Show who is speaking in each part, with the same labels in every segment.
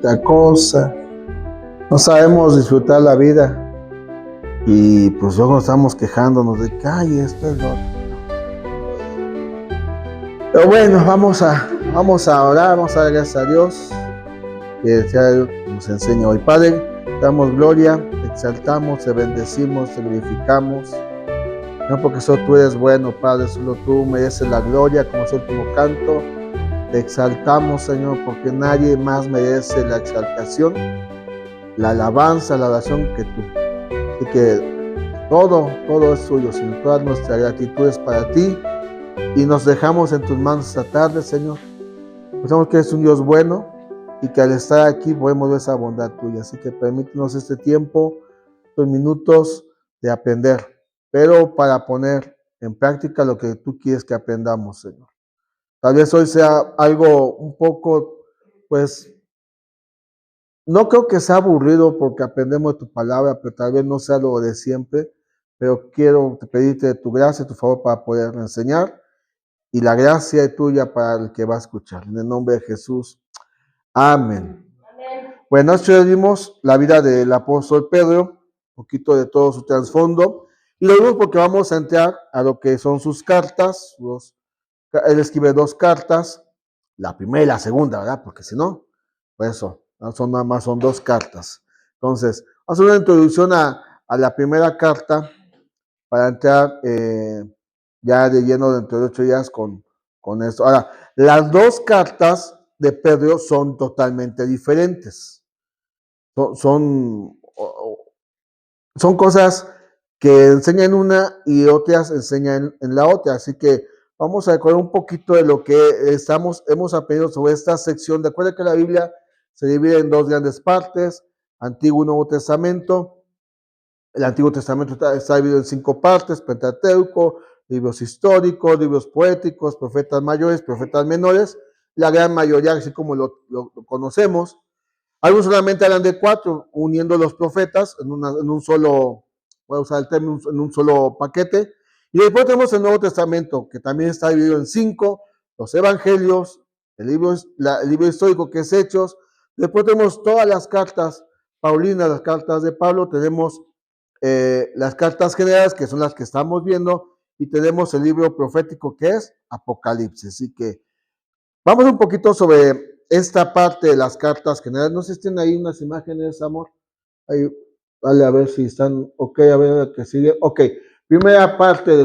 Speaker 1: tanta cosa. No sabemos disfrutar la vida. Y pues luego estamos quejándonos de que, ay, esto es lo otro. Pero bueno, vamos a orar, vamos a dar gracias a Dios. Que nos enseña hoy. Padre, te damos gloria, te exaltamos, te bendecimos, te glorificamos. No porque solo tú eres bueno, Padre, solo tú mereces la gloria, como es el último canto. Te exaltamos, Señor, porque nadie más merece la exaltación, la alabanza, la oración que tú. Así que todo es tuyo, Señor. Toda nuestra gratitud es para ti y nos dejamos en tus manos esta tarde, Señor. Pensamos que eres un Dios bueno y que al estar aquí podemos ver esa bondad tuya. Así que permítenos este tiempo, estos minutos de aprender, pero para poner en práctica lo que tú quieres que aprendamos, Señor. Tal vez hoy sea algo un poco, pues, no creo que sea aburrido porque aprendemos de tu palabra, pero tal vez no sea lo de siempre. Pero quiero pedirte de tu gracia, tu favor para poder enseñar y la gracia es tuya para el que va a escuchar. En el nombre de Jesús. Amén. Amén. Bueno, nosotros vimos la vida del apóstol Pedro, un poquito de todo su trasfondo, y lo vimos porque vamos a entrar a lo que son sus cartas. Él escribe 2 cartas, la primera y la segunda, ¿verdad? Porque si no, pues eso, nada más son 2 cartas. Entonces, vamos a hacer una introducción a la primera carta para entrar ya de lleno dentro de 8 días con esto. Ahora, las 2 cartas de Pedro son totalmente diferentes. Son cosas que enseñan una y otras enseñan en la otra. Así que vamos a recordar un poquito de lo que hemos aprendido sobre esta sección. De acuerdo que la Biblia se divide en 2 grandes partes, Antiguo y Nuevo Testamento. El Antiguo Testamento está dividido en 5 partes: Pentateuco, libros históricos, libros poéticos, profetas mayores, profetas menores. La gran mayoría, así como lo conocemos. Algunos solamente hablan de 4, uniendo los profetas en un solo, voy a usar el término, en un solo paquete. Y después tenemos el Nuevo Testamento, que también está dividido en 5, los evangelios, el libro histórico que es Hechos. Después tenemos todas las cartas paulinas, las cartas de Pablo. Tenemos las cartas generales, que son las que estamos viendo, y tenemos el libro profético que es Apocalipsis. Así que vamos un poquito sobre esta parte de las cartas generales. No sé si tienen ahí unas imágenes, amor. Ahí, vale, a ver si están ok, a ver qué sigue. Ok, primera parte de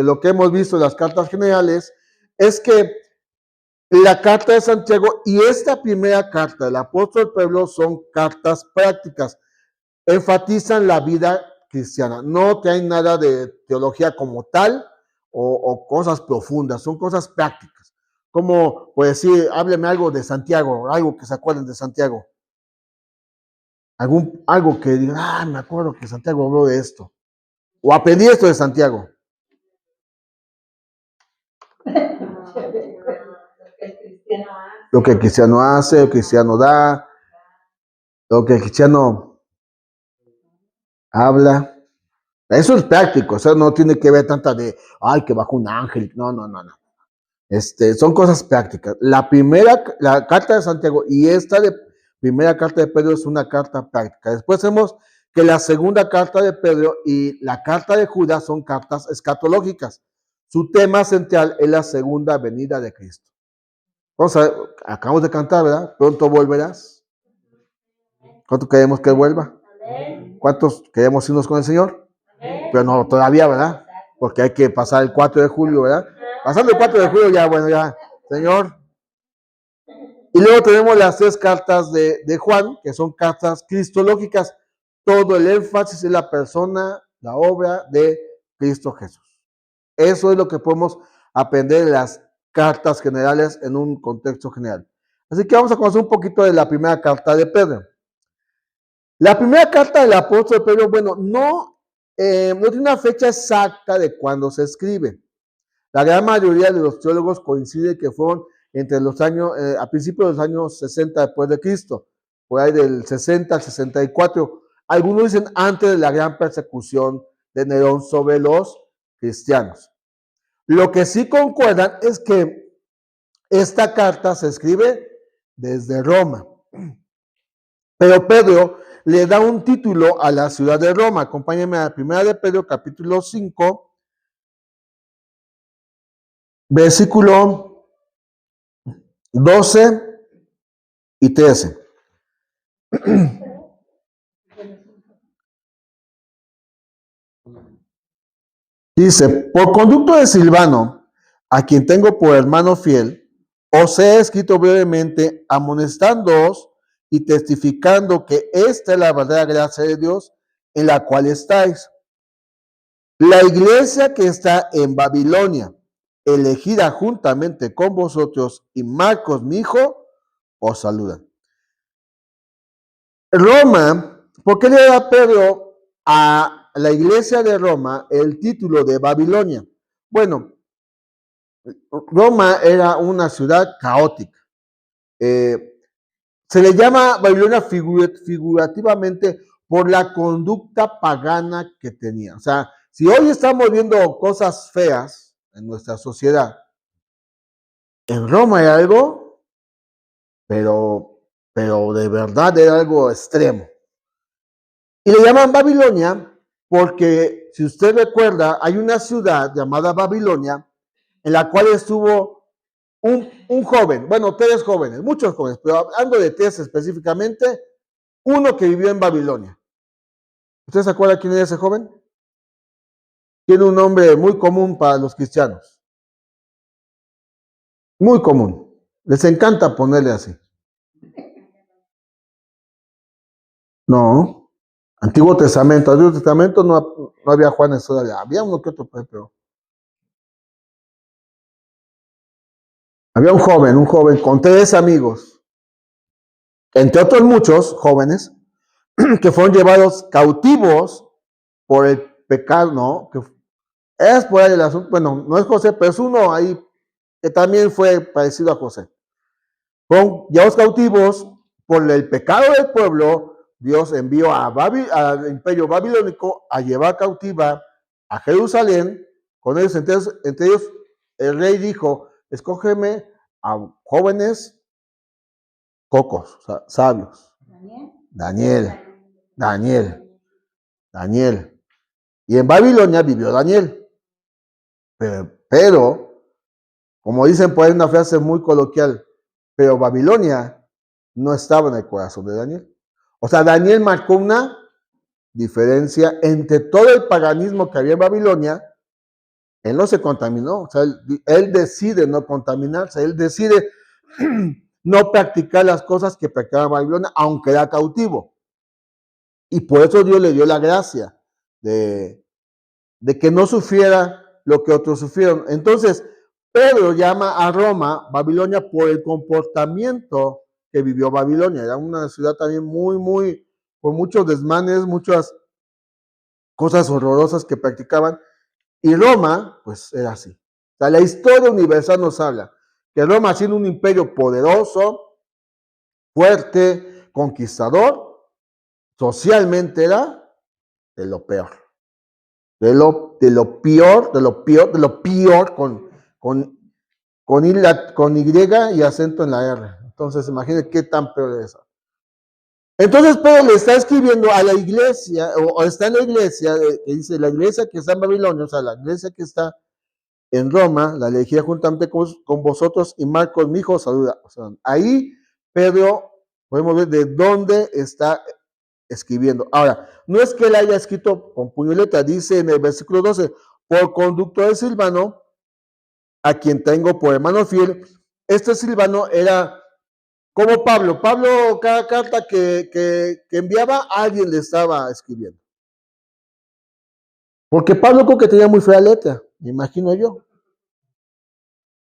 Speaker 1: lo que hemos visto en las cartas generales es que la carta de Santiago y esta primera carta del apóstol Pablo son cartas prácticas. Enfatizan la vida cristiana. No traen nada de teología como tal o cosas profundas, son cosas prácticas. Como, pues sí, hábleme algo de Santiago, algo que se acuerden de Santiago. Algo que digan, me acuerdo que Santiago habló de esto. O aprendí esto de Santiago. Lo que el cristiano hace, lo que el cristiano da, lo que el cristiano habla. Eso es práctico, o sea, no tiene que ver tanta de, ay, que bajó un ángel. No. Son cosas prácticas. La carta de Santiago y primera carta de Pedro es una carta práctica. Después vemos que la segunda carta de Pedro y la carta de Judas son cartas escatológicas. Su tema central es la segunda venida de Cristo. Acabamos de cantar, ¿verdad? Pronto volverás. ¿Cuántos queremos que Él vuelva? ¿Cuántos queremos irnos con el Señor? Pero no todavía, ¿verdad? Porque hay que pasar el 4 de julio, ¿verdad? Pasando el 4 de julio ya, bueno, ya, Señor. Y luego tenemos las 3 cartas de Juan, que son cartas cristológicas. Todo el énfasis en la persona, la obra de Cristo Jesús. Eso es lo que podemos aprender de las cartas generales en un contexto general. Así que vamos a conocer un poquito de la primera carta de Pedro. La primera carta del apóstol Pedro, bueno, no tiene una fecha exacta de cuándo se escribe. La gran mayoría de los teólogos coinciden que fueron entre los años, a principios de los años 60 después de Cristo, por ahí del 60 al 64. Algunos dicen antes de la gran persecución de Nerón sobre los cristianos. Lo que sí concuerdan es que esta carta se escribe desde Roma. Pero Pedro le da un título a la ciudad de Roma. Acompáñenme a 1 de Pedro, capítulo 5, versículo 12 y 13. Dice, por conducto de Silvano, a quien tengo por hermano fiel, os he escrito brevemente, amonestándoos y testificando que esta es la verdadera gracia de Dios en la cual estáis. La iglesia que está en Babilonia, elegida juntamente con vosotros, y Marcos, mi hijo, os saluda. Roma, ¿por qué le da Pedro a la iglesia de Roma el título de Babilonia? Bueno, Roma era una ciudad caótica. Se le llama Babilonia figurativamente por la conducta pagana que tenía. O sea, si hoy estamos viendo cosas feas en nuestra sociedad, en Roma era algo, pero de verdad era algo extremo. Y le llaman Babilonia porque, si usted recuerda, hay una ciudad llamada Babilonia en la cual estuvo un joven, bueno, tres jóvenes, muchos jóvenes, pero hablando de tres específicamente, uno que vivió en Babilonia. ¿Usted se acuerda quién era ese joven? Tiene un nombre muy común para los cristianos. Muy común. Les encanta ponerle así. No. Antiguo Testamento. Antiguo Testamento no había Juanes todavía. Había uno que otro, pero había un joven con tres amigos, entre otros muchos jóvenes, que fueron llevados cautivos por el pecado, ¿no? Que es por ahí el asunto. Bueno, no es José, pero es uno ahí que también fue parecido a José. Con llevados cautivos por el pecado del pueblo, Dios envió al imperio babilónico a llevar cautiva a Jerusalén. Con ellos, entre ellos, el rey dijo: escógeme a jóvenes cocos, o sea, sabios. Daniel. Y en Babilonia vivió Daniel. Pero, como dicen por ahí una frase muy coloquial, pero Babilonia no estaba en el corazón de Daniel. O sea, Daniel marcó una diferencia entre todo el paganismo que había en Babilonia. Él no se contaminó, o sea, él decide no contaminarse, él decide no practicar las cosas que practicaba Babilonia, aunque era cautivo. Y por eso Dios le dio la gracia de que no sufriera lo que otros sufrieron. Entonces, Pedro llama a Roma Babilonia por el comportamiento que vivió Babilonia. Era una ciudad también con muchos desmanes, muchas cosas horrorosas que practicaban. Y Roma, pues era así. O sea, la historia universal nos habla que Roma, siendo un imperio poderoso, fuerte, conquistador, socialmente era de lo peor. De lo peor con Y y acento en la R. Entonces, imagínense qué tan peor es eso. Entonces, Pedro le está escribiendo a la iglesia, o está en la iglesia, que dice, la iglesia que está en Babilonia, o sea, la iglesia que está en Roma, la elegida juntamente con vosotros, y Marcos, mi hijo, saluda. O sea, ahí Pedro, podemos ver de dónde está escribiendo. Ahora, no es que él haya escrito con puño y letra, dice en el versículo 12, por conducto de Silvano, a quien tengo por hermano fiel. Este Silvano era como Pablo. Pablo, cada carta que enviaba, alguien le estaba escribiendo. Porque Pablo creo que tenía muy fea letra, me imagino yo.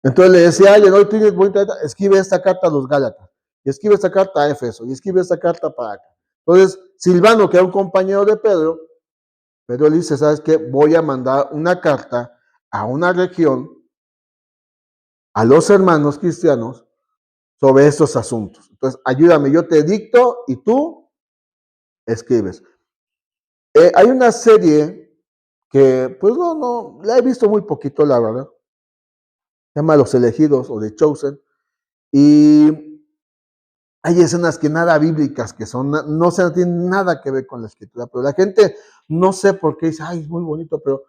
Speaker 1: Entonces le decía: oye, no tienes bonita letra, escribe esta carta a los Gálatas, y escribe esta carta a Éfeso, y escribe esta carta para acá. Entonces, Silvano, que era un compañero de Pedro le dice: ¿sabes qué? Voy a mandar una carta a una región, a los hermanos cristianos, sobre estos asuntos. Entonces, ayúdame, yo te dicto y tú escribes. Hay una serie que, pues no, la he visto muy poquito, la verdad. Se llama Los Elegidos o The Chosen. Y hay escenas que nada bíblicas, que son, no se tienen nada que ver con la escritura, pero la gente no sé por qué dice, ay, es muy bonito, pero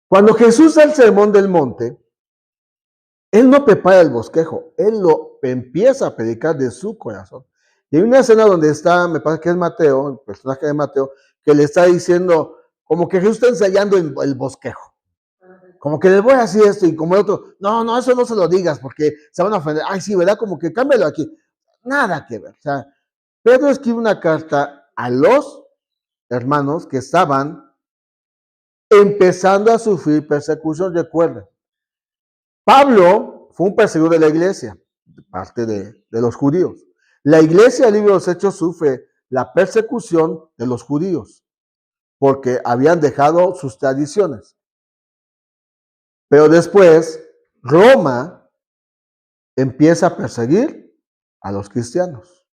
Speaker 1: cuando Jesús da el sermón del monte, él no prepara el bosquejo, él lo empieza a predicar de su corazón. Y hay una escena donde está, me parece que es Mateo, el personaje de Mateo, que le está diciendo, como que Jesús está ensayando el bosquejo. Como que les voy a decir esto y como el otro, no, eso no se lo digas porque se van a ofender. Ay, sí, ¿verdad? Como que cámbialo aquí. Nada que ver. O sea, Pedro escribe una carta a los hermanos que estaban empezando a sufrir persecución. Recuerden, Pablo fue un perseguidor de la iglesia, de parte de los judíos. La iglesia del libro de los Hechos sufre la persecución de los judíos porque habían dejado sus tradiciones. Pero después, Roma empieza a perseguir a los cristianos.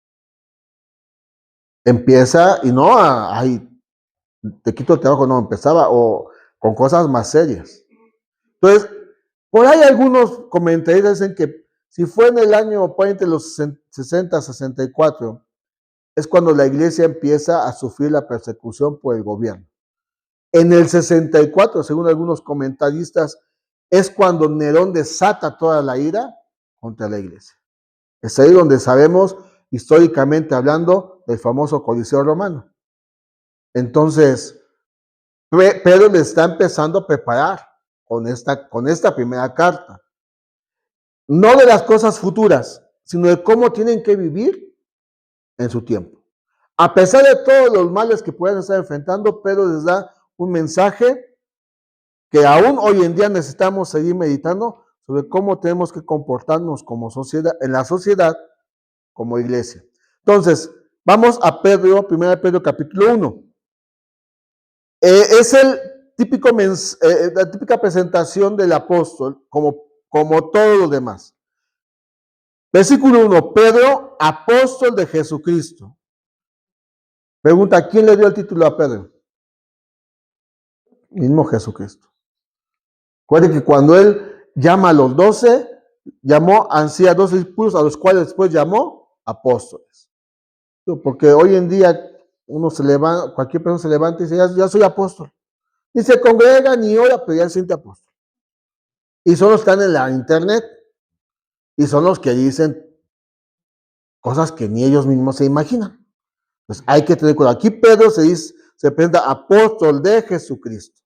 Speaker 1: Empieza, y no, ay, te quito el trabajo, no, empezaba o con cosas más serias. Entonces, por ahí algunos comentaristas dicen que si fue en el año, por entre los 60, 64, es cuando la iglesia empieza a sufrir la persecución por el gobierno. En el 64, según algunos comentaristas, es cuando Nerón desata toda la ira contra la iglesia. Es ahí donde sabemos, históricamente hablando, del famoso Coliseo Romano. Entonces, Pedro le está empezando a preparar con esta primera carta. No de las cosas futuras, sino de cómo tienen que vivir en su tiempo. A pesar de todos los males que puedan estar enfrentando, Pedro les da un mensaje que aún hoy en día necesitamos seguir meditando sobre cómo tenemos que comportarnos como sociedad, en la sociedad, como iglesia. Entonces, vamos a Pedro, 1 Pedro capítulo 1. Es el típico la típica presentación del apóstol, como todo lo demás. Versículo 1, Pedro, apóstol de Jesucristo. Pregunta, ¿quién le dio el título a Pedro? Mismo Jesucristo. Recuerden que cuando él llama a los 12, llamó así a 12 discípulos, a los cuales después llamó apóstoles. Porque hoy en día uno se levanta, cualquier persona se levanta y dice, ya soy apóstol. Ni se congrega ni ora, pero ya se siente apóstol. Y son los que están en la internet y son los que dicen cosas que ni ellos mismos se imaginan. Pues hay que tener cuidado. Aquí Pedro se presenta apóstol de Jesucristo.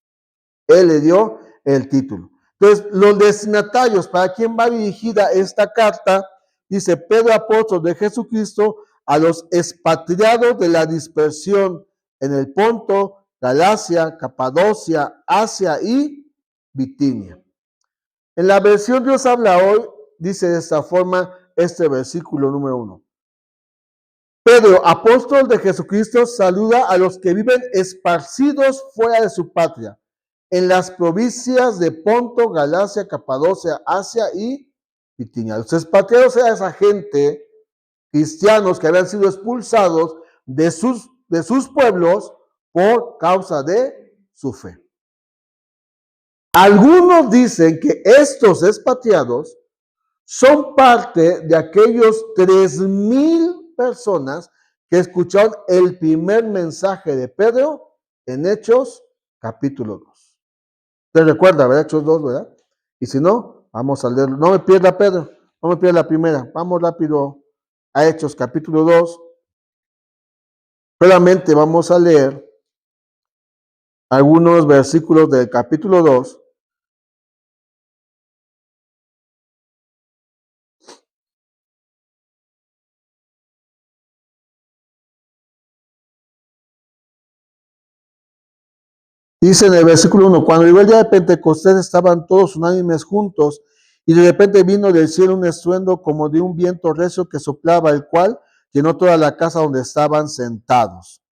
Speaker 1: Él le dio el título. Entonces, los destinatarios, ¿para quién va dirigida esta carta? Dice Pedro, apóstol de Jesucristo, a los expatriados de la dispersión en el Ponto, Galacia, Capadocia, Asia y Bitinia. En la versión Dios habla hoy, dice de esta forma este versículo número 1. Pedro, apóstol de Jesucristo, saluda a los que viven esparcidos fuera de su patria, en las provincias de Ponto, Galacia, Capadocia, Asia y Bitinia. Los expatriados eran esa gente, cristianos que habían sido expulsados de sus pueblos por causa de su fe. Algunos dicen que estos expatriados son parte de aquellos 3,000 personas que escucharon el primer mensaje de Pedro en Hechos capítulo 2. ¿Te recuerda, verdad? Hechos 2, ¿verdad? Y si no, vamos a leerlo. No me pierda Pedro, no me pierda la primera. Vamos rápido a Hechos capítulo 2. Solamente vamos a leer algunos versículos del capítulo 2. Dice en el versículo 1, cuando llegó el día de Pentecostés estaban todos unánimes juntos y de repente vino del cielo un estruendo como de un viento recio que soplaba, el cual llenó toda la casa donde estaban sentados.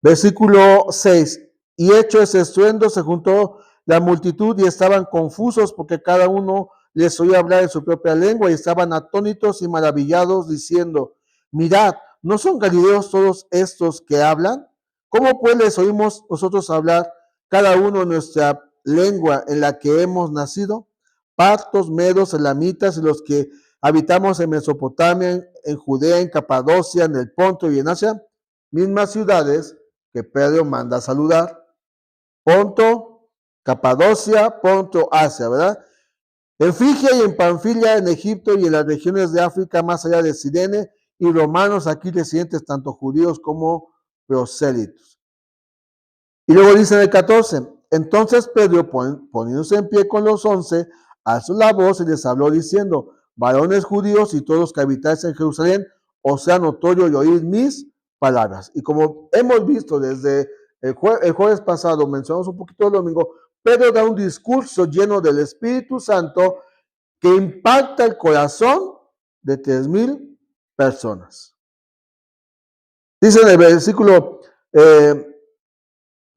Speaker 1: Versículo 6, y hecho ese estruendo se juntó la multitud y estaban confusos porque cada uno les oía hablar en su propia lengua y estaban atónitos y maravillados diciendo, mirad, ¿no son galileos todos estos que hablan? ¿Cómo pues les oímos nosotros hablar cada uno en nuestra lengua en la que hemos nacido? Partos, medos, elamitas y los que habitamos en Mesopotamia, en Judea, en Capadocia, en el Ponto y en Asia, mismas ciudades que Pedro manda a saludar. Ponto, Capadocia, Ponto, Asia, ¿verdad? En Frigia y en Panfilia, en Egipto y en las regiones de África, más allá de Cirene, y romanos aquí residentes, tanto judíos como prosélitos. Y luego dice en el 14, entonces Pedro, poniéndose en pie con los 11, alzó la voz y les habló diciendo, varones judíos y todos los que habitáis en Jerusalén, os sea notorio y oíd mis palabras. Y como hemos visto desde el jueves pasado, mencionamos un poquito el domingo, Pedro da un discurso lleno del Espíritu Santo que impacta el corazón de 3,000 personas. Dice en el versículo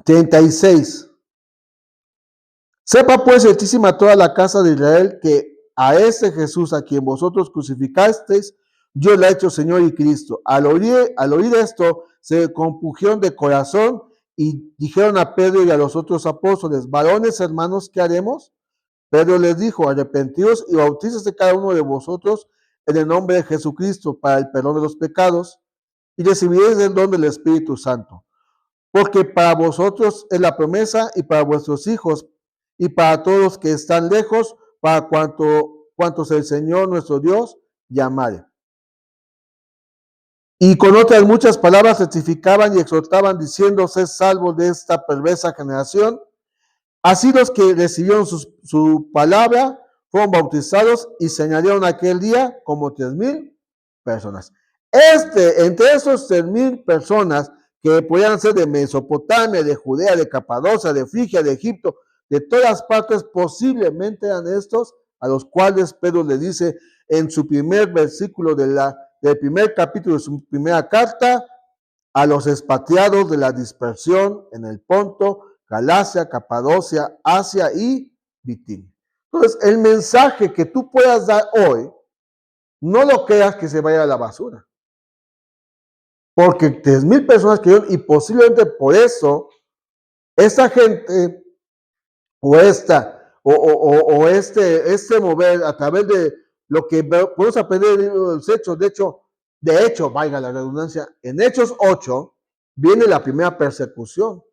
Speaker 1: 36, sepa pues certísima toda la casa de Israel que a este Jesús a quien vosotros crucificasteis, yo le he hecho Señor y Cristo. Al oír esto, se compungieron de corazón y dijeron a Pedro y a los otros apóstoles, varones hermanos, ¿qué haremos? Pedro les dijo, arrepentidos y bautícese cada uno de vosotros en el nombre de Jesucristo para el perdón de los pecados y recibiréis el don del Espíritu Santo. Porque para vosotros es la promesa y para vuestros hijos y para todos los que están lejos, para cuantos el Señor nuestro Dios llamare. Y con otras muchas palabras testificaban y exhortaban diciendo, sed salvos de esta perversa generación. Así los que recibieron su palabra fueron bautizados y se añadieron aquel día como 3,000 personas. Entre esos 3,000 personas que podían ser de Mesopotamia, de Judea, de Capadocia, de Frigia, de Egipto, de todas partes, posiblemente eran estos a los cuales Pedro le dice en su primer versículo del primer capítulo de su primera carta, a los expatriados de la dispersión en el Ponto, Galacia, Capadocia, Asia y Bitinia. Entonces, el mensaje que tú puedas dar hoy, no lo creas que se vaya a la basura. Porque 3,000 personas creyeron y posiblemente por eso, esa gente o este mover a través de lo que podemos aprender en los Hechos, de hecho, valga la redundancia, en Hechos 8 viene la primera persecución.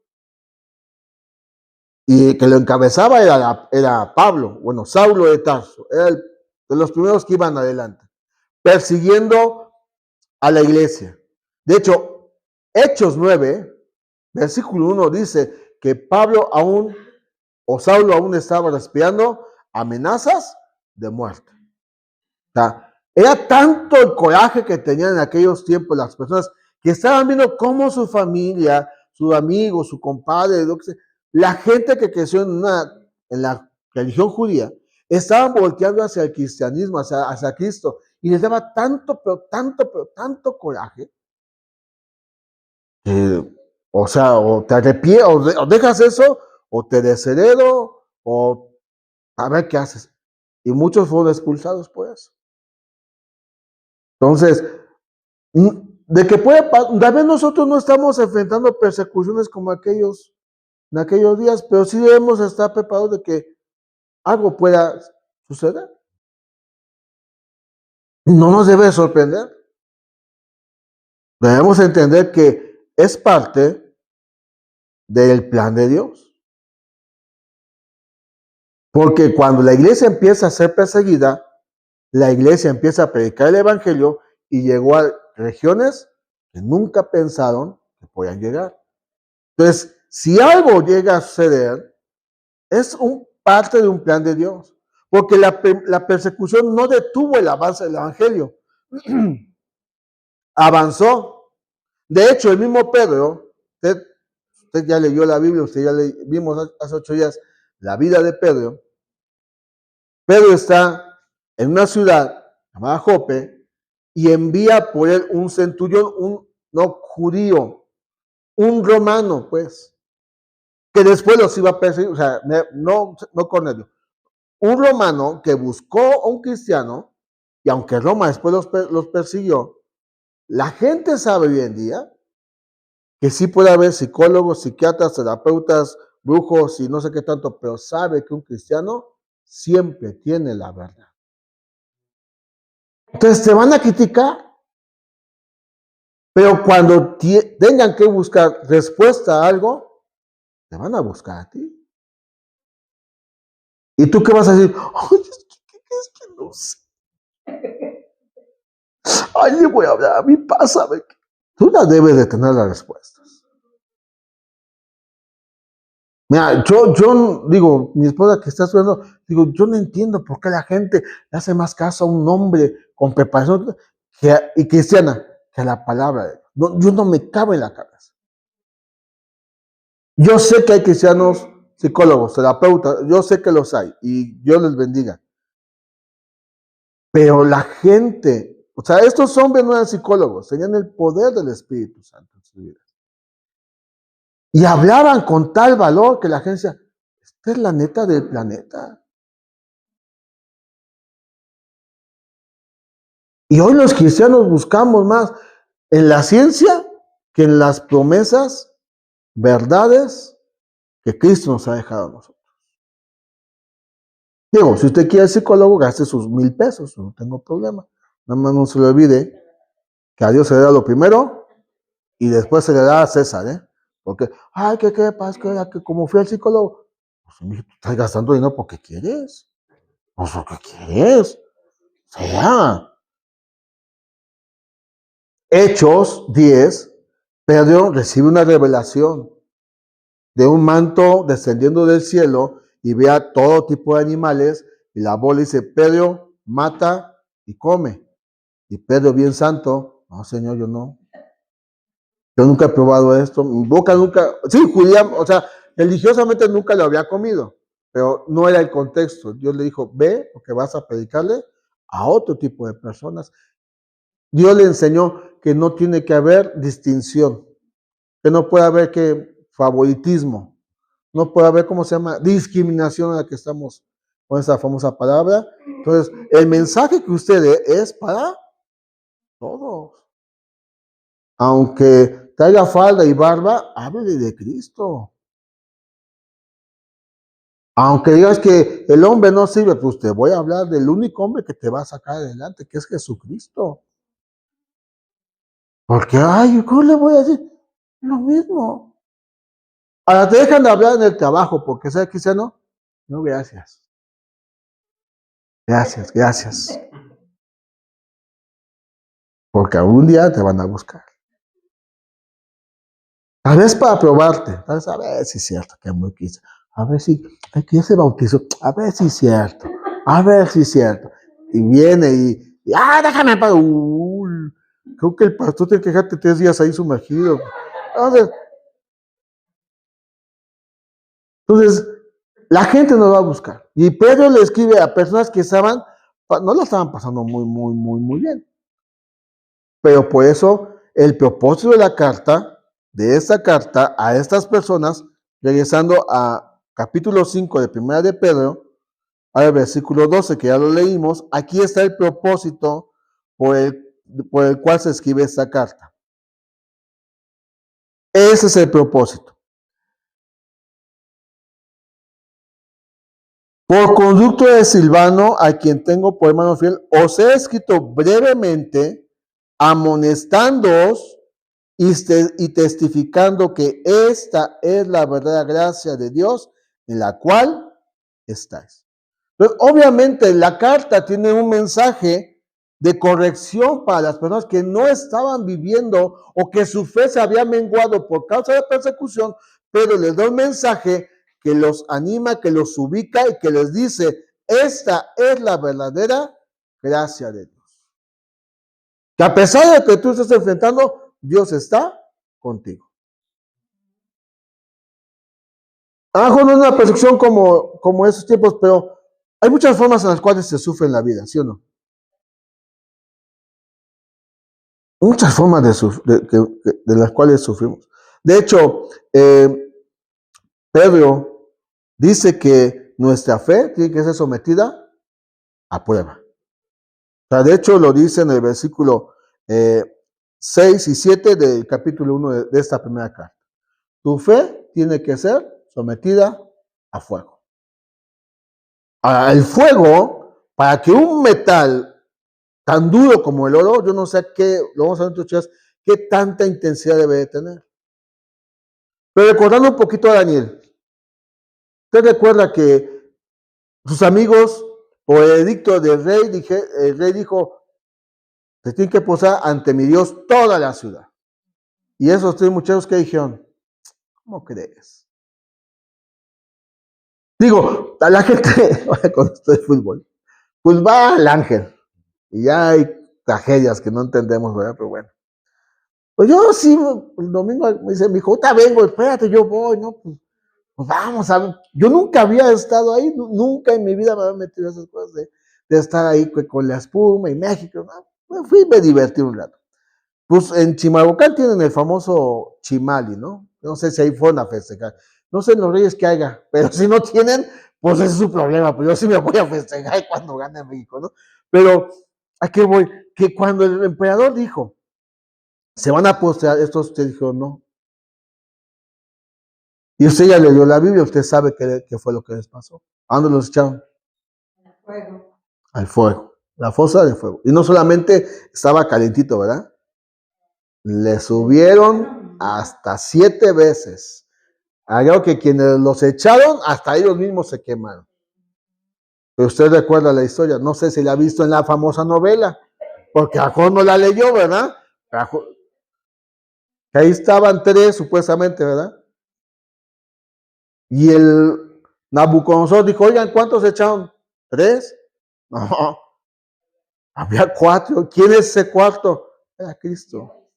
Speaker 1: Y que lo encabezaba era Pablo, bueno, Saulo de Tarso, era de los primeros que iban adelante, persiguiendo a la iglesia. De hecho, Hechos 9, versículo 1 dice que Saulo aún estaba respirando amenazas de muerte. O sea, era tanto el coraje que tenían en aquellos tiempos las personas que estaban viendo cómo su familia, su amigo, su compadre, la gente que creció en la religión judía, estaban volteando hacia el cristianismo, hacia Cristo, y les daba tanto coraje, que, o te arrepientes, o dejas eso, o te desheredo, o a ver qué haces. Y muchos fueron expulsados por eso. Entonces, tal vez nosotros no estamos enfrentando persecuciones como en aquellos días, pero sí debemos estar preparados de que algo pueda suceder. No nos debe sorprender. Debemos entender que es parte del plan de Dios. Porque cuando la iglesia empieza a ser perseguida, la iglesia empieza a predicar el evangelio y llegó a regiones que nunca pensaron que podían llegar. Entonces, si algo llega a suceder, es parte de un plan de Dios. Porque la persecución no detuvo el avance del evangelio. Avanzó. De hecho, el mismo Pedro, usted ya leyó la Biblia, vimos hace 8 días la vida de Pedro. Pedro está en una ciudad llamada Jope y envía por él un centurión, no judío, un romano, pues, que después los iba a perseguir, o sea, no Cornelio, un romano que buscó a un cristiano, y aunque Roma después los persiguió, la gente sabe hoy en día que sí puede haber psicólogos, psiquiatras, terapeutas, brujos y no sé qué tanto, pero sabe que un cristiano siempre tiene la verdad. Entonces te van a criticar, pero cuando tengan que buscar respuesta a algo, te van a buscar a ti. ¿Y tú qué vas a decir? Ay, es que no sé. Ay, le voy a hablar a mí, pásame. Tú ya debes de tener las respuestas. Mira, yo digo, mi esposa que está estudiando, digo, yo no entiendo por qué la gente le hace más caso a un hombre con preparación y cristiana que a la palabra de Dios. No, yo no me cabe en la cabeza. Yo sé que hay cristianos, psicólogos, terapeutas, yo sé que los hay y Dios les bendiga. Pero la gente, o sea, estos hombres no eran psicólogos, tenían el poder del Espíritu Santo en su vida. Y hablaban con tal valor que la gente decía, esta es la neta del planeta. Y hoy los cristianos buscamos más en la ciencia que en las promesas, verdades que Cristo nos ha dejado a nosotros. Digo, si usted quiere psicólogo, gaste sus 1,000 pesos, no tengo problema. Nada más no se le olvide que a Dios se le da lo primero y después se le da a César, ¿eh? Porque, ay, ¿qué pasa? Que como fui al psicólogo, pues tú estás gastando dinero porque quieres. Pues porque quieres. O sea, Hechos 10, Pedro recibe una revelación de un manto descendiendo del cielo y ve a todo tipo de animales y la bola dice, Pedro, mata y come. Y Pedro, bien santo, no, Señor, yo no. Yo nunca he probado esto. Mi boca nunca, sí, judía, o sea, religiosamente nunca lo había comido, pero no era el contexto. Dios le dijo, ve, porque vas a predicarle a otro tipo de personas. Dios le enseñó que no tiene que haber distinción, que no puede haber que favoritismo, no puede haber, ¿cómo se llama? Discriminación a la que estamos con esa famosa palabra. Entonces, el mensaje que usted dé es para todos. Aunque traiga falda y barba, háblele de Cristo. Aunque digas que el hombre no sirve, pues te voy a hablar del único hombre que te va a sacar adelante, que es Jesucristo. Porque, ay, ¿cómo le voy a decir? Lo mismo. Ahora te dejan de hablar en el trabajo porque sea cristiano. No, gracias. Gracias, gracias. Porque algún día te van a buscar. A veces para probarte, a ver si es cierto que es muy cristiano. A ver si, que ya se bautizó. A ver si es cierto. A ver si es cierto. Y viene y déjame para. Creo que el pastor tiene que dejarte 3 días ahí sumergido. Entonces, la gente nos va a buscar. Y Pedro le escribe a personas que estaban, no lo estaban pasando muy bien. Pero por eso, el propósito de la carta, de esta carta a estas personas, regresando a capítulo 5 de Primera de Pedro, al versículo 12, que ya lo leímos, aquí está el propósito por el cual se escribe esta carta. Ese es el propósito. Por conducto de Silvano, a quien tengo por hermano fiel, os he escrito brevemente, amonestándoos y testificando que esta es la verdadera gracia de Dios en la cual estáis. Entonces, obviamente, la carta tiene un mensaje de corrección para las personas que no estaban viviendo o que su fe se había menguado por causa de persecución, pero les da un mensaje que los anima, que los ubica y que les dice, esta es la verdadera gracia de Dios. Que a pesar de que tú estés enfrentando, Dios está contigo. A lo mejor no es una persecución como esos tiempos, pero hay muchas formas en las cuales se sufre en la vida, ¿sí o no? Muchas formas de las cuales sufrimos. De hecho, Pedro dice que nuestra fe tiene que ser sometida a prueba. O sea, de hecho, lo dice en el versículo 6 y 7 del capítulo 1 de esta primera carta. Tu fe tiene que ser sometida a fuego. Ahora, el fuego, para que un metal tan duro como el oro, yo no sé qué, lo vamos a ver en chicas, qué tanta intensidad debe de tener. Pero recordando un poquito a Daniel, usted recuerda que sus amigos, por el edicto del rey, el rey dijo, te tienen que posar ante mi Dios toda la ciudad. Y esos 3 muchachos que dijeron, ¿cómo crees? Digo, a la gente, con esto de fútbol, pues va al Ángel. Y ya hay tragedias que no entendemos, ¿verdad? Pero bueno. Pues yo sí, el domingo me dice, mi hijo, ahorita vengo, espérate, yo voy, ¿no? Pues vamos a ver. Yo nunca había estado ahí, nunca en mi vida me había metido esas cosas de estar ahí con la espuma y México, ¿no? Me fui y me divertí un rato. Pues en Chimalhuacán tienen el famoso Chimali, ¿no? No sé si ahí fueron a festejar. No sé en los Reyes que haya, pero si no tienen, pues ese es su problema. Pues yo sí me voy a festejar cuando gane México, ¿no? Pero, ¿a qué voy? Que cuando el emperador dijo, se van a postear, estos usted dijo, no. Y usted ya leyó la Biblia, usted sabe qué fue lo que les pasó. ¿A dónde los echaron?
Speaker 2: Al fuego.
Speaker 1: Al fuego, la fosa de fuego. Y no solamente estaba calentito, ¿verdad? Le subieron hasta 7 veces. Algo que quienes los echaron, hasta ellos mismos se quemaron. Pero usted recuerda la historia, no sé si la ha visto en la famosa novela, porque a Juan no la leyó, ¿verdad? Ahí estaban 3 supuestamente, ¿verdad? Y el Nabucodonosor dijo, oigan, ¿cuántos echaron? 3. No, había 4. ¿Quién es ese cuarto? Era Cristo.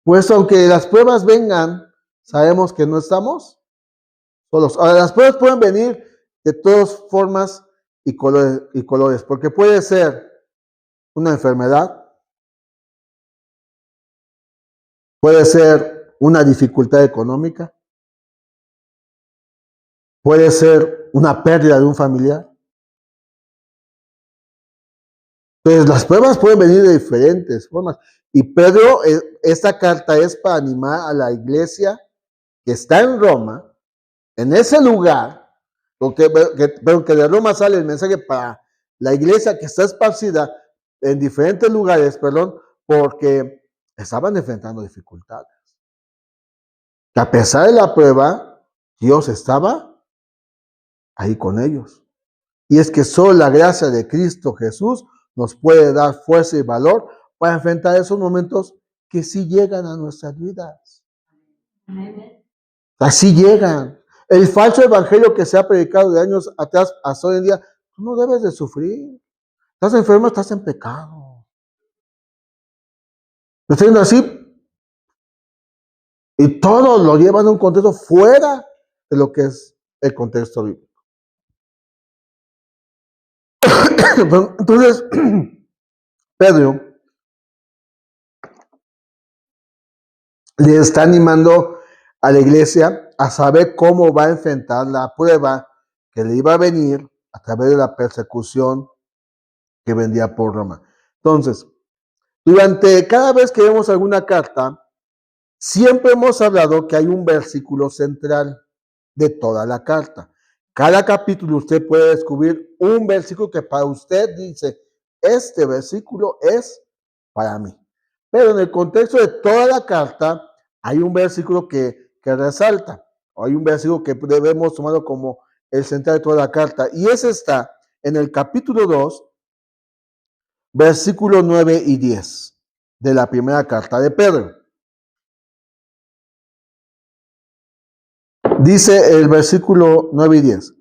Speaker 1: Pues aunque las pruebas vengan, sabemos que no estamos solos. Ahora, las pruebas pueden venir de todas formas y colores, porque puede ser una enfermedad, puede ser una dificultad económica, puede ser una pérdida de un familiar. Entonces, las pruebas pueden venir de diferentes formas. Y Pedro, esta carta es para animar a la iglesia que está en Roma, en ese lugar, pero que de Roma sale el mensaje para la iglesia que está esparcida en diferentes lugares, porque estaban enfrentando dificultades. Que a pesar de la prueba, Dios estaba ahí con ellos. Y es que solo la gracia de Cristo Jesús nos puede dar fuerza y valor para enfrentar esos momentos que sí llegan a nuestras vidas. Así llegan. El falso evangelio que se ha predicado de años atrás hasta hoy en día, tú no debes de sufrir. Estás enfermo, estás en pecado. Lo estoy diciendo así, y todo lo llevan a un contexto fuera de lo que es el contexto bíblico. Entonces, Pedro le está animando a la iglesia a saber cómo va a enfrentar la prueba que le iba a venir a través de la persecución que vendía por Roma. Entonces, cada vez que vemos alguna carta, siempre hemos hablado que hay un versículo central de toda la carta. Cada capítulo usted puede descubrir un versículo que para usted dice, este versículo es para mí. Pero en el contexto de toda la carta, hay un versículo que resalta, o hay un versículo que debemos tomarlo como el central de toda la carta, y ese está en el capítulo 2, versículos 9 y 10 de la primera carta de Pedro. Dice el versículo 9 y 10.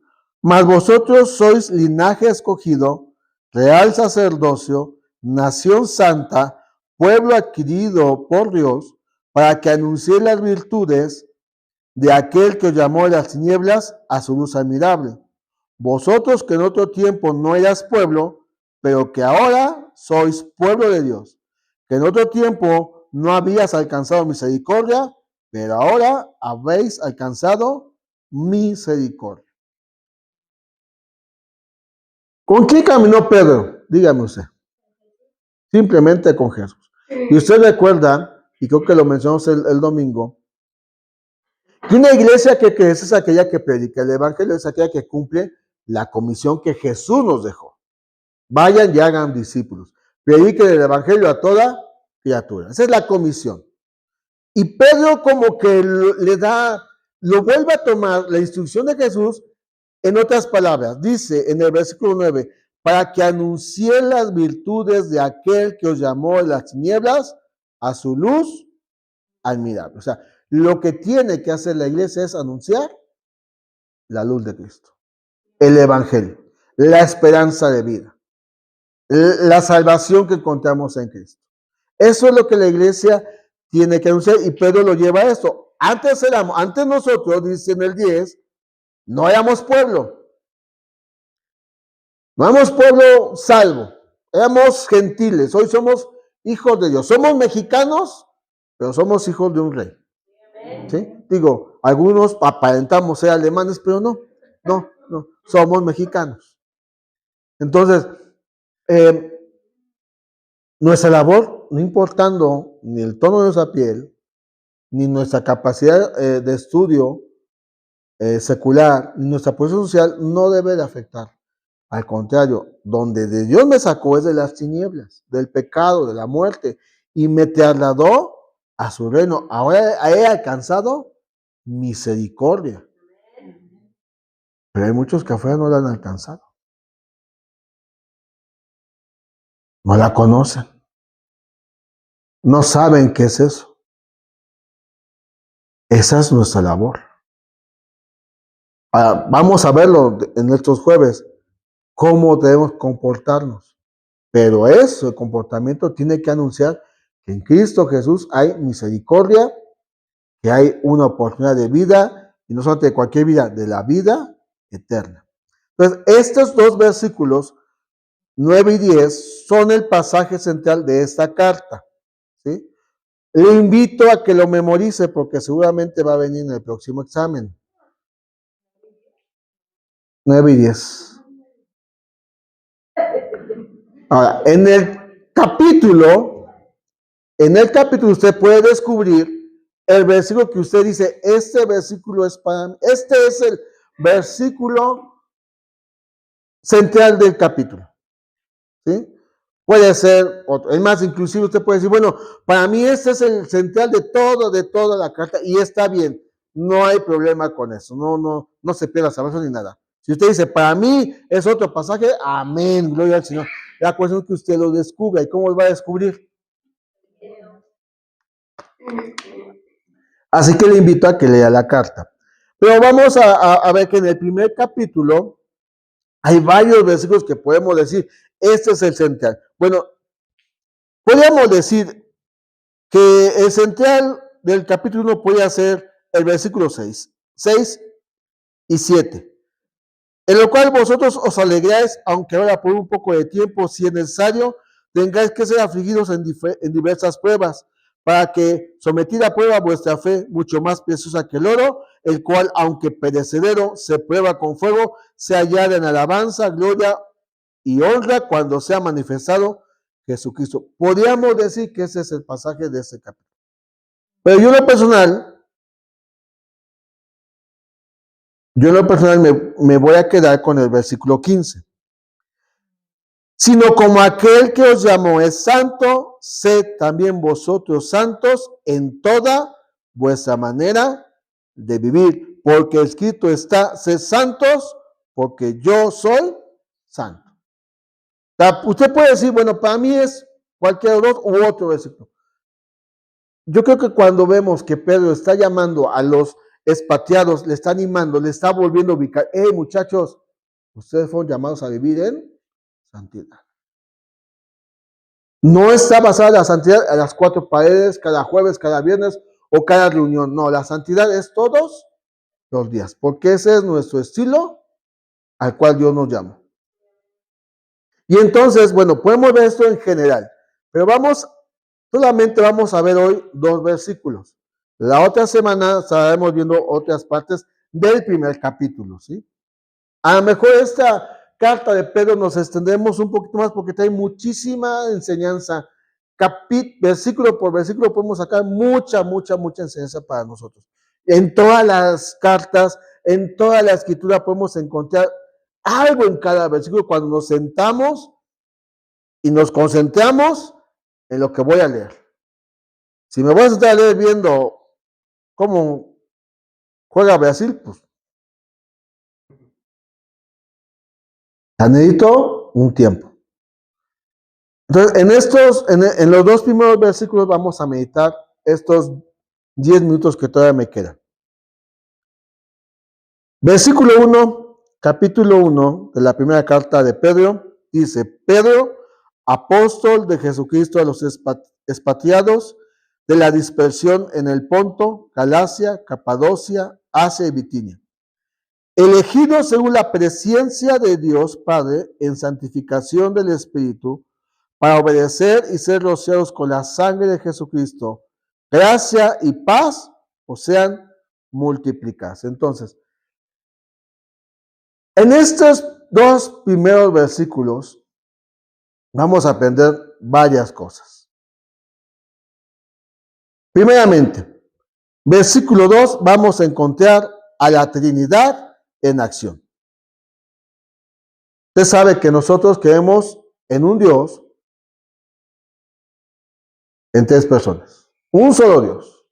Speaker 1: Mas vosotros sois linaje escogido, real sacerdocio, nación santa, pueblo adquirido por Dios, para que anunciéis las virtudes de aquel que os llamó de las tinieblas a su luz admirable. Vosotros que en otro tiempo no eras pueblo, pero que ahora sois pueblo de Dios, que en otro tiempo no habías alcanzado misericordia, pero ahora habéis alcanzado misericordia. ¿Con quién caminó Pedro? Dígame usted. Simplemente con Jesús. Y usted recuerda, y creo que lo mencionamos el domingo, que una iglesia que crece es aquella que predica el evangelio, es aquella que cumple la comisión que Jesús nos dejó. Vayan y hagan discípulos. prediquen el evangelio a toda criatura. Esa es la comisión. Y Pedro como que lo vuelve a tomar la instrucción de Jesús en otras palabras. Dice en el versículo 9, para que anuncie las virtudes de aquel que os llamó de las tinieblas a su luz admirable. O sea, lo que tiene que hacer la iglesia es anunciar la luz de Cristo, el evangelio, la esperanza de vida, la salvación que encontramos en Cristo. Eso es lo que la iglesia tiene que anunciar y Pedro lo lleva a esto. Antes nosotros, dice en el 10, no éramos pueblo. No éramos pueblo salvo. Éramos gentiles. Hoy somos hijos de Dios. Somos mexicanos, pero somos hijos de un rey. ¿Sí? Digo, algunos aparentamos ser alemanes, pero no. Somos mexicanos. Entonces, nuestra labor, no importando ni el tono de nuestra piel, ni nuestra capacidad de estudio secular, ni nuestra posición social, no debe de afectar. Al contrario, donde de Dios me sacó es de las tinieblas, del pecado, de la muerte, y me trasladó a su reino. Ahora he alcanzado misericordia. Pero hay muchos que afuera no la han alcanzado. No la conocen. No saben qué es eso. Esa es nuestra labor. Ahora, vamos a verlo en estos jueves, cómo debemos comportarnos. Pero eso, el comportamiento tiene que anunciar que en Cristo Jesús hay misericordia, que hay una oportunidad de vida, y no solamente de cualquier vida, de la vida eterna. Entonces, estos dos versículos, 9 y 10, son el pasaje central de esta carta. ¿Sí? Le invito a que lo memorice porque seguramente va a venir en el próximo examen. 9 y 10. Ahora, en el capítulo usted puede descubrir el versículo que usted dice, este versículo es para mí. Este es el versículo central del capítulo. ¿Sí? Puede ser otro. Es más, inclusive usted puede decir, bueno, para mí este es el central de toda la carta y está bien. No hay problema con eso. No se pierde la salvación ni nada. Si usted dice, para mí es otro pasaje, amén, gloria al Señor. La cuestión es que usted lo descubra. ¿Y cómo lo va a descubrir? Así que le invito a que lea la carta. Pero vamos a ver que en el primer capítulo hay varios versículos que podemos decir, este es el central. Bueno, podríamos decir que el central del capítulo 1 podría ser el versículo 6 y 7. En lo cual vosotros os alegráis, aunque ahora por un poco de tiempo, si es necesario, tengáis que ser afligidos en diversas pruebas, para que, sometida a prueba vuestra fe, mucho más preciosa que el oro, el cual, aunque perecedero, se prueba con fuego, se hallará en alabanza, gloria y honra cuando sea manifestado Jesucristo. Podríamos decir que ese es el pasaje de ese capítulo. Pero yo en lo personal me voy a quedar con el versículo 15. Sino como aquel que os llamó es santo, sed también vosotros santos en toda vuestra manera de vivir, porque escrito está, sed santos, porque yo soy santo. Usted puede decir, bueno, para mí es cualquiera de dos u otro versículo. Yo creo que cuando vemos que Pedro está llamando a los expatriados, le está animando, le está volviendo a ubicar, muchachos, ustedes fueron llamados a vivir en santidad. No está basada la santidad a las cuatro paredes, cada jueves, cada viernes o cada reunión. No, la santidad es todos los días, porque ese es nuestro estilo al cual Dios nos llama. Y entonces, bueno, podemos ver esto en general, pero solamente vamos a ver hoy dos versículos. La otra semana estaremos viendo otras partes del primer capítulo, ¿sí? A lo mejor esta carta de Pedro nos extendemos un poquito más porque trae muchísima enseñanza. Versículo por versículo podemos sacar mucha enseñanza para nosotros. En todas las cartas, en toda la escritura podemos encontrar algo en cada versículo cuando nos sentamos y nos concentramos en lo que voy a leer. Si me voy a sentar a leer viendo cómo juega Brasil, pues necesito un tiempo. Entonces, en los dos primeros versículos vamos a meditar estos 10 minutos que todavía me quedan. Versículo 1, capítulo 1 de la primera carta de Pedro, dice: Pedro, apóstol de Jesucristo a los expatriados de la dispersión en el Ponto, Galacia, Capadocia, Asia y Bitinia, elegidos según la presencia de Dios Padre en santificación del Espíritu, para obedecer y ser rociados con la sangre de Jesucristo, gracia y paz os sean multiplicadas. Entonces, en estos dos primeros versículos vamos a aprender varias cosas. Primeramente, versículo 2, vamos a encontrar a la Trinidad en acción. Usted sabe que nosotros creemos en un Dios en tres personas, un solo Dios.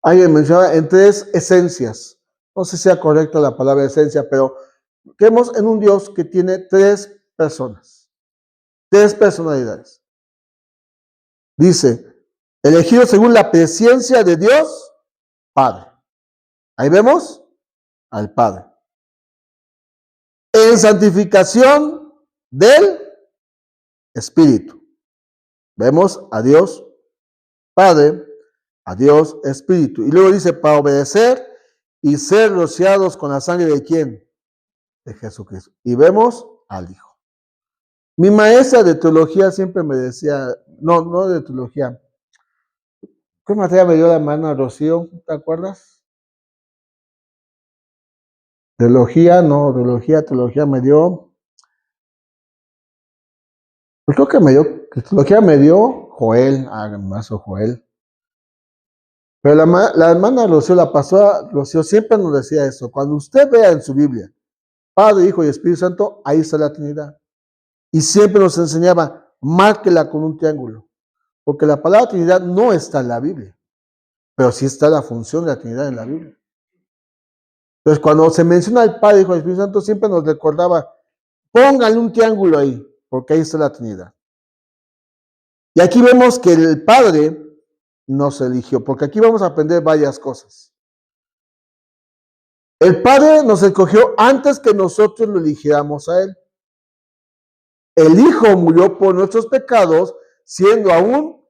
Speaker 1: Alguien mencionaba en tres esencias. No sé si sea correcta la palabra esencia, pero creemos en un Dios que tiene tres personas, tres personalidades. Dice, elegido según la presencia de Dios Padre. Ahí vemos al Padre. En santificación del Espíritu. Vemos a Dios Padre, a Dios Espíritu. Y luego dice, para obedecer y ser rociados con la sangre de ¿quién? De Jesucristo. Y vemos al Hijo. Mi maestra de teología siempre me decía, no de teología, ¿qué materia me dio la hermana Rocío? ¿Te acuerdas? Teología me dio, pues creo que teología me dio Joel, el maestro Joel. Pero la hermana Rocío, la pastora Rocío, siempre nos decía eso. Cuando usted vea en su Biblia, Padre, Hijo y Espíritu Santo, ahí está la Trinidad. Y siempre nos enseñaba, márquela con un triángulo. Porque la palabra Trinidad no está en la Biblia. Pero sí está la función de la Trinidad en la Biblia. Entonces, cuando se menciona el Padre, Hijo y Espíritu Santo, siempre nos recordaba, póngale un triángulo ahí, porque ahí está la Trinidad. Y aquí vemos que el Padre nos eligió, porque aquí vamos a aprender varias cosas. El Padre nos escogió antes que nosotros lo eligiéramos a Él. El Hijo murió por nuestros pecados, siendo aún,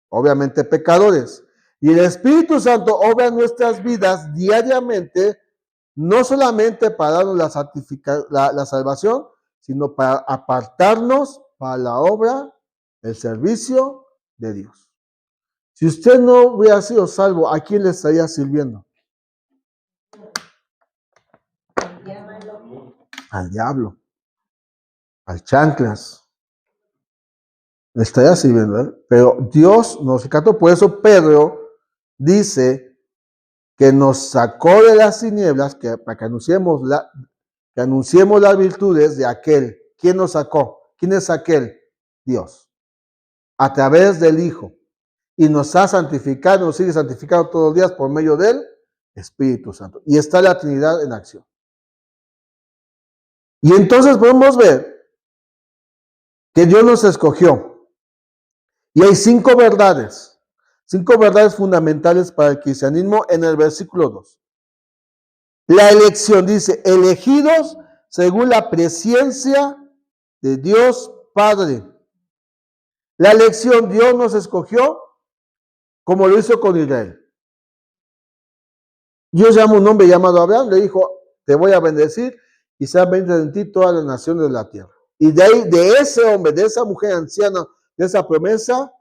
Speaker 1: obviamente, pecadores. Y el Espíritu Santo obra en nuestras vidas diariamente, no solamente para darnos la salvación, sino para apartarnos para la obra, el servicio de Dios. Si usted no hubiera sido salvo, ¿a quién le estaría sirviendo? Al diablo, al chanclas. Le estaría sirviendo, ¿eh? Pero Dios nos rescató. Por eso Pedro dice que nos sacó de las tinieblas, para que anunciemos las virtudes de aquel. ¿Quién nos sacó? ¿Quién es aquel? Dios. A través del Hijo. Y nos ha santificado, nos sigue santificando todos los días por medio del Espíritu Santo. Y está la Trinidad en acción. Y entonces podemos ver que Dios nos escogió. Y hay cinco verdades fundamentales para el cristianismo en el versículo 2. La elección dice, elegidos según la presencia de Dios Padre. La elección, Dios nos escogió como lo hizo con Israel. Dios llamó un hombre llamado Abraham, le dijo, te voy a bendecir y sean benditas en ti todas las naciones de la tierra. Y de ahí, de ese hombre, de esa mujer anciana, de esa promesa,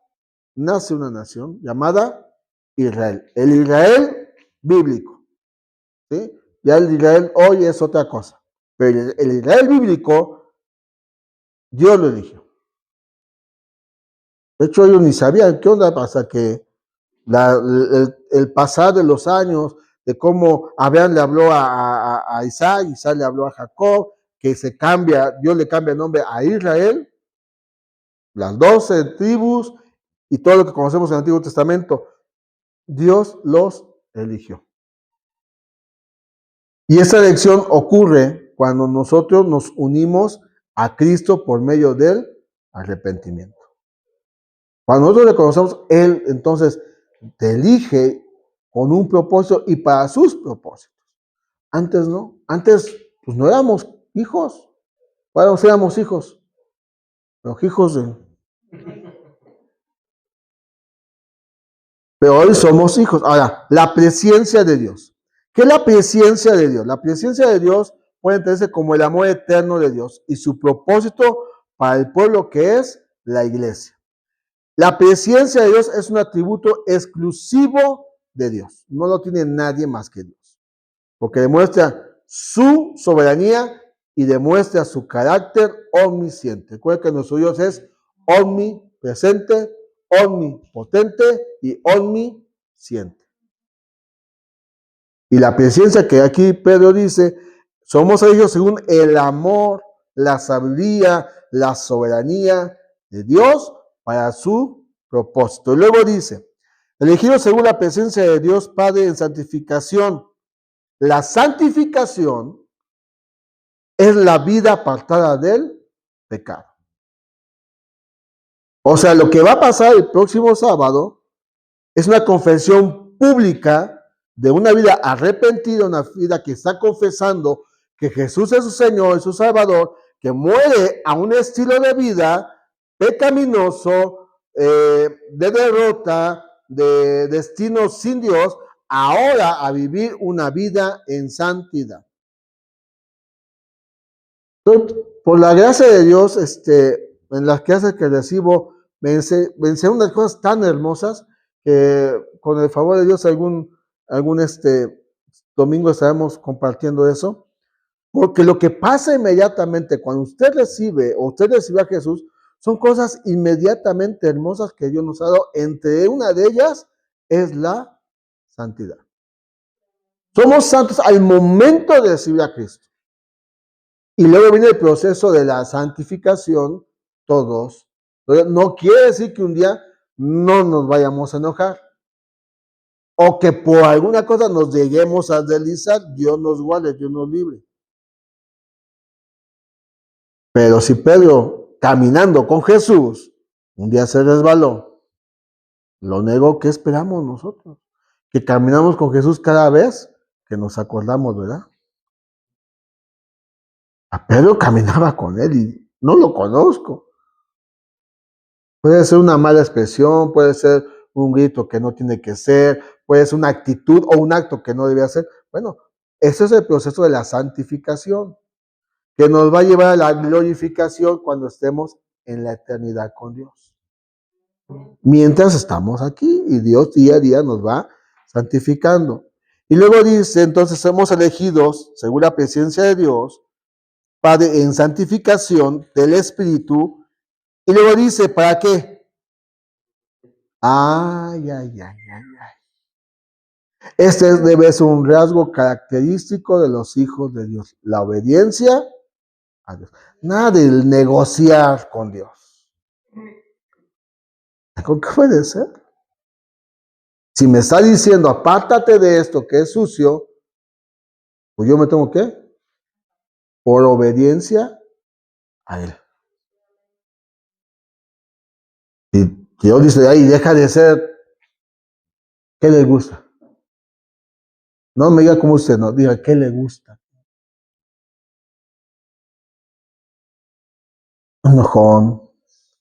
Speaker 1: nace una nación llamada Israel. El Israel bíblico. ¿Sí? Ya el Israel hoy es otra cosa. Pero el Israel bíblico, Dios lo eligió. De hecho, ellos ni sabían qué onda hasta que el pasar de los años, de cómo Abraham le habló a Isaac, Isaac le habló a Jacob, que Dios le cambia el nombre a Israel, las 12 tribus y todo lo que conocemos en el Antiguo Testamento. Dios los eligió. Y esa elección ocurre cuando nosotros nos unimos a Cristo por medio del arrepentimiento. Cuando nosotros le conocemos, Él entonces te elige con un propósito y para sus propósitos. Antes no, antes pues no éramos hijos, bueno, éramos hijos, pero hijos de... Pero hoy somos hijos. Ahora, la presencia de Dios. ¿Qué es la presencia de Dios? La presencia de Dios puede entenderse como el amor eterno de Dios y su propósito para el pueblo que es la iglesia. La presencia de Dios es un atributo exclusivo de Dios. No lo tiene nadie más que Dios. Porque demuestra su soberanía y demuestra su carácter omnisciente. Recuerden que nuestro Dios es omnipresente, omnipotente y omnisciente. Y la presencia que aquí Pedro dice, somos elegidos según el amor, la sabiduría, la soberanía de Dios para su propósito. Y luego dice, elegidos según la presencia de Dios Padre en santificación. La santificación es la vida apartada del pecado. O sea, lo que va a pasar el próximo sábado es una confesión pública de una vida arrepentida, una vida que está confesando que Jesús es su Señor, es su Salvador, que muere a un estilo de vida pecaminoso, de derrota, de destino sin Dios, ahora a vivir una vida en santidad. Entonces, por la gracia de Dios, en las clases que recibo, me enseñan unas cosas tan hermosas que con el favor de Dios algún domingo estaremos compartiendo eso, porque lo que pasa inmediatamente cuando usted recibe a Jesús, son cosas inmediatamente hermosas que Dios nos ha dado. Entre una de ellas es la santidad. Somos santos al momento de recibir a Cristo. Y luego viene el proceso de la santificación, todos. No quiere decir que un día no nos vayamos a enojar. O que por alguna cosa nos lleguemos a deslizar, Dios nos guarde, Dios nos libre. Pero si Pedro, caminando con Jesús, un día se resbaló, lo negó, ¿qué esperamos nosotros? Que caminamos con Jesús cada vez que nos acordamos, ¿verdad? A Pedro caminaba con él y no lo conozco. Puede ser una mala expresión, puede ser un grito que no tiene que ser, puede ser una actitud o un acto que no debe hacer. Bueno, ese es el proceso de la santificación, que nos va a llevar a la glorificación cuando estemos en la eternidad con Dios. Mientras estamos aquí y Dios día a día nos va santificando. Y luego dice, entonces somos elegidos, según la presencia de Dios, Padre, en santificación del Espíritu. Y luego dice, ¿para qué? Ay. Este debe ser un rasgo característico de los hijos de Dios, la obediencia a Dios. Nada de negociar con Dios. ¿Con qué puede ser? Si me está diciendo, apártate de esto que es sucio, pues yo me tengo que, por obediencia a Él. Y Dios dice, ay, deja de ser, ¿qué le gusta? No me diga como usted, no, diga, ¿qué le gusta? Enojón,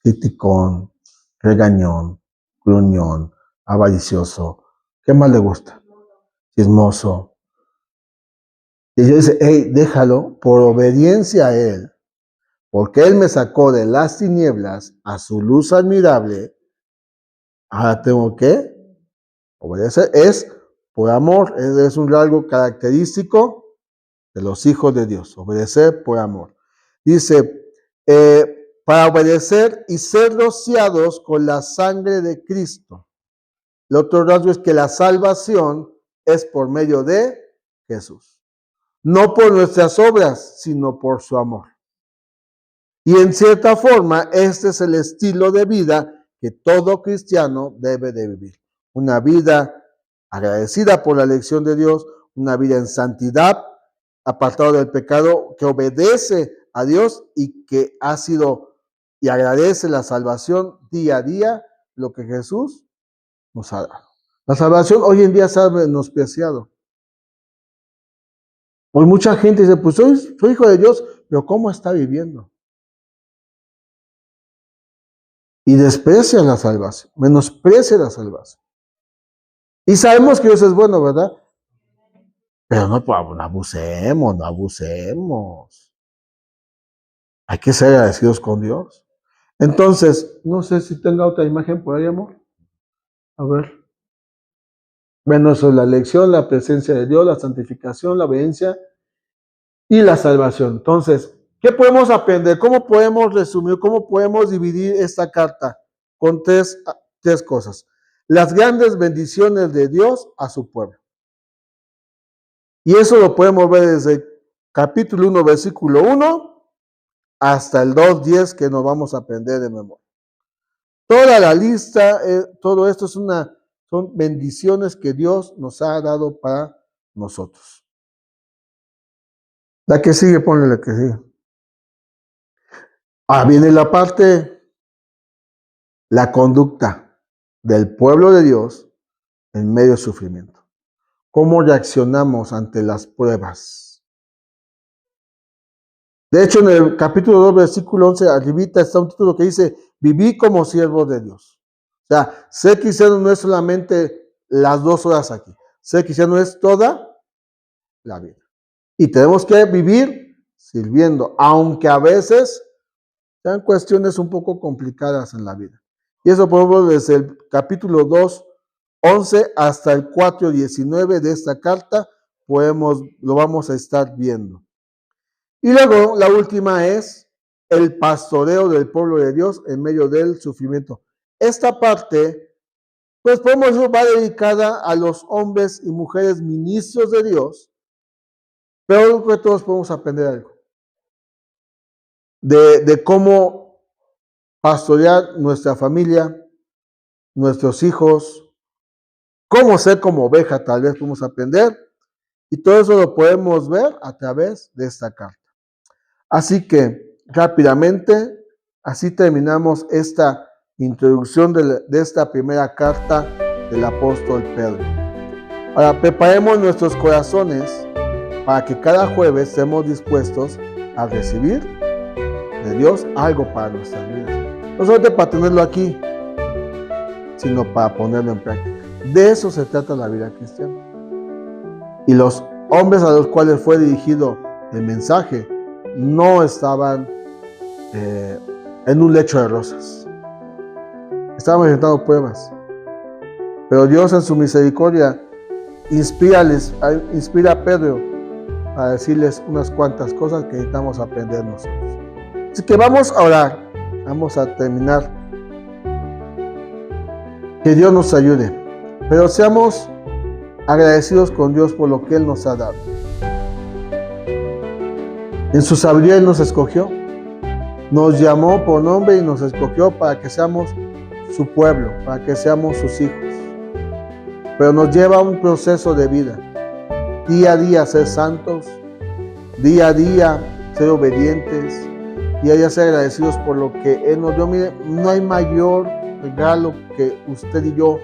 Speaker 1: criticón, regañón, gruñón, avaricioso. ¿Qué más le gusta? Chismoso. Y Dios dice, hey, déjalo por obediencia a Él, porque Él me sacó de las tinieblas a su luz admirable. Ahora tengo que obedecer. Es por amor, es un rasgo característico de los hijos de Dios. Obedecer por amor. Dice, para obedecer y ser rociados con la sangre de Cristo. El otro rasgo es que la salvación es por medio de Jesús. No por nuestras obras, sino por su amor. Y en cierta forma, este es el estilo de vida que todo cristiano debe de vivir. Una vida agradecida por la elección de Dios, una vida en santidad, apartado del pecado, que obedece a Dios y que ha sido y agradece la salvación día a día, lo que Jesús nos ha dado. La salvación hoy en día se ha menospreciado. Hoy mucha gente dice, pues soy hijo de Dios, pero ¿cómo está viviendo? Y desprecia la salvación, menosprecia la salvación. Y sabemos que Dios es bueno, ¿verdad? Pero no abusemos, no abusemos. Hay que ser agradecidos con Dios. Entonces, no sé si tenga otra imagen por ahí, amor. A ver. Bueno, eso es la elección, la presencia de Dios, la santificación, la obediencia y la salvación. Entonces, ¿qué podemos aprender? ¿Cómo podemos resumir? ¿Cómo podemos dividir esta carta? Con tres cosas. Las grandes bendiciones de Dios a su pueblo. Y eso lo podemos ver desde el capítulo 1, versículo 1, hasta el 2:10 que nos vamos a aprender de memoria. Toda la lista, todo esto son bendiciones que Dios nos ha dado para nosotros. La que sigue, ponle la que sigue. Viene la parte, la conducta del pueblo de Dios en medio del sufrimiento. ¿Cómo reaccionamos ante las pruebas? De hecho, en el capítulo 2, versículo 11, arribita está un título que dice, viví como siervo de Dios. O sea, ser cristiano no es solamente las 2 horas aquí. Ser cristiano es toda la vida. Y tenemos que vivir sirviendo, aunque a veces sean cuestiones un poco complicadas en la vida. Y eso podemos desde el capítulo 2, 11 hasta el 4, 19 de esta carta, lo vamos a estar viendo. Y luego la última es el pastoreo del pueblo de Dios en medio del sufrimiento. Esta parte, pues podemos decir, va dedicada a los hombres y mujeres ministros de Dios, pero que todos podemos aprender algo de cómo pastorear nuestra familia, nuestros hijos, cómo ser como oveja, tal vez podemos aprender, y todo eso lo podemos ver a través de esta carta. Así que rápidamente, así terminamos esta introducción de esta primera carta del apóstol Pedro. Ahora, preparemos nuestros corazones para que cada jueves estemos dispuestos a recibir de Dios algo para nuestras vidas. No solamente para tenerlo aquí, sino para ponerlo en práctica. De eso se trata la vida cristiana. Y los hombres a los cuales fue dirigido el mensaje no estaban en un lecho de rosas. Estaban enfrentando pruebas. Pero Dios en su misericordia inspira a Pedro para decirles unas cuantas cosas que necesitamos aprender nosotros. Así que vamos a orar, vamos a terminar. Que Dios nos ayude, pero seamos agradecidos con Dios por lo que Él nos ha dado. En su sabiduría Él nos escogió, nos llamó por nombre y nos escogió para que seamos su pueblo, para que seamos sus hijos. Pero nos lleva a un proceso de vida, día a día ser santos, día a día ser obedientes, día a día ser agradecidos por lo que Él nos dio. Mire, no hay mayor regalo que usted y yo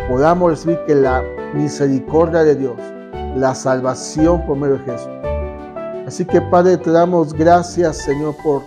Speaker 1: podamos recibir que la misericordia de Dios, la salvación por medio de Jesús. Así que Padre, te damos gracias, Señor, por